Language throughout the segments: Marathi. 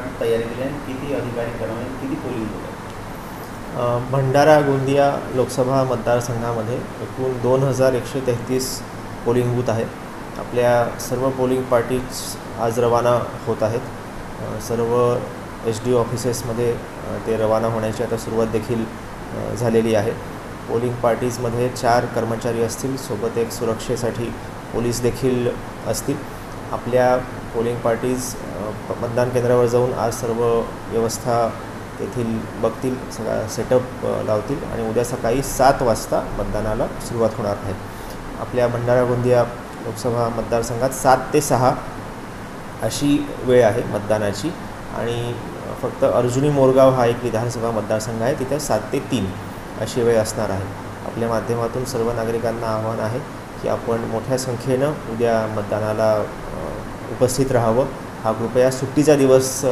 प्रकारची तयारी केली आणि किती अधिकारी कर्मचारी किती पोलिंग होतं? भंडारा गोंदिया लोकसभा मतदारसंघामध्ये एकूण 2133 पोलिंग बूथ आहेत। आपल्या सर्व पोलिंग पार्टीज आज रवाना होत आहेत। सर्व SD ऑफिसेसमध्ये ते रवाना होण्याची आता सुरुवात देखील झालेली आहे। पोलिंग पार्टीजमध्ये 4 कर्मचारी असतील, सोबत एक सुरक्षेसाठी पोलीस देखील असतील। आपल्या पोलिंग पार्टीज मतदान केंद्रावर जाऊन आज सर्व व्यवस्था तेथील बघतील, सगळा सेटअप लावतील आणि उद्या सकाळी 7 वाजता मतदानाला सुरुवात होणार आहे। आपल्या भंडारा गोंदिया लोकसभा मतदारसंघात 7 ते 6 अशी वेळ आहे मतदानाची आणि फक्त अर्जुनी मोरगाव हा एक विधानसभा मतदारसंघ आहे, तिथे 7 ते 3 अशी वेळ असणार आहे। आपल्या माध्यमातून सर्व नागरिकांना आव्हान आहे की आपण मोठ्या संख्येनं उद्या मतदानाला उपस्थित राहावं। हा कृपया सुट्टीचा दिवस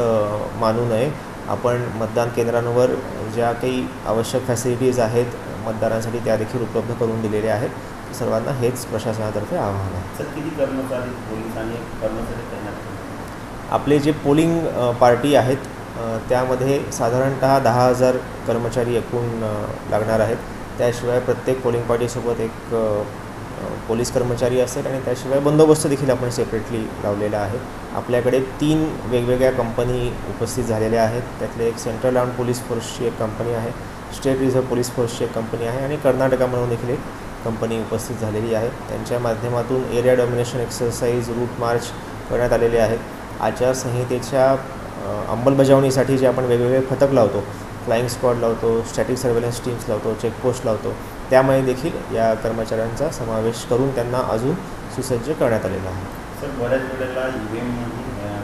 मानू नये। आपण मतदान केंद्रांवर ज्या काही आवश्यक फॅसिलिटीज आहेत मतदारांसाठी त्या देखील उपलब्ध करून दिलेल्या आहेत। सर्वांना हेच प्रशासनातर्फे आवाहन आहे। सर, किती कर्मचारी पोलीस आणि कर्मचारी तैनात? आपले जे पोलिंग पार्टी आहेत त्यामध्ये साधारणतः 10,000 कर्मचारी एकूण लागणार आहेत। त्याशिवाय प्रत्येक पोलिंग पार्टीसोबत एक पोलीस कर्मचारी असेल आणि त्याशिवाय बंदोबस्त देखील आपण सेपरेटली लावलेला आहे। आपल्याकडे 3 वेगवेगळ्या कंपनी उपस्थित झालेल्या आहेत। त्यातले एक सेंट्रल आर्म्ड पोलीस फोर्सची एक कंपनी आहे, स्टेट रिझर्व्ह पोलीस फोर्सची एक कंपनी आहे आणि कर्नाटका म्हणून देखील एक कंपनी उपस्थित झालेली आहे। त्यांच्या माध्यमातून area domination exercise, route march करण्यात आलेले आहेत। आचारसंहितेच्या अंमलबजावणीसाठी जे आपण वेगवेगळे पथक लावतो, फ्लाइंग स्क्वॉड लावतो, स्टॅटिक सर्वेलन्स टीम्स लावतो, चेकपोस्ट लावतो, त्यामुळे देखील या कर्मचाऱ्यांचा समावेश करून त्यांना अजून सुसज्ज करण्यात आलेला आहे। सर, बऱ्याच वेळेला EVM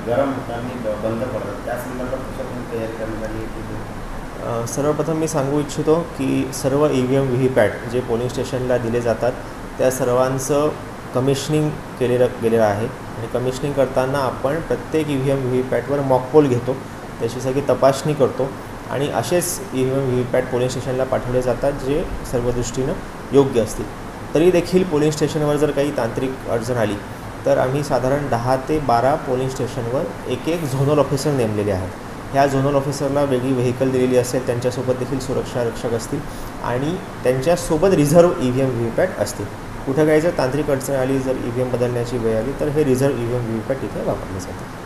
गरम होताना बंद पडतात, त्या संदर्भात कशातून तयारी करण्यात आली आहे? सर्वप्रथम मी सांगू इच्छितो की सर्व EVM VVPAT जे पोलिंग स्टेशनला दिले जातात त्या सर्वांचं कमिशनिंग गेलेलं आहे आणि कमिशनिंग करताना आपण प्रत्येक EVM VVPATवर मॉकपोल घेतो, त्याची सगळी तपासणी करतो आणि असेच EVM VVPAT पोलिंग स्टेशनला पाठवले जातात जे सर्व दृष्टीनं योग्य असतील। तरी देखील पोलिंग स्टेशनवर जर काही तांत्रिक अडचण आली तर आम्ही साधारण 10 ते 12 पोलिंग स्टेशनवर एक झोनल ऑफिसर नेमलेले आहेत। ह्या झोनल ऑफिसरला वेगळी व्हेकल दिलेली असेल, त्यांच्यासोबत देखील सुरक्षा रक्षक असतील आणि त्यांच्यासोबत रिझर्व्ह EVM VVPAT असतील। कुठं काही जर तांत्रिक अडचण आली, जर EVM बदलण्याची वेळ आली तर हे रिझर्व्ह EVM VVPAT तिथे वापरले जातात।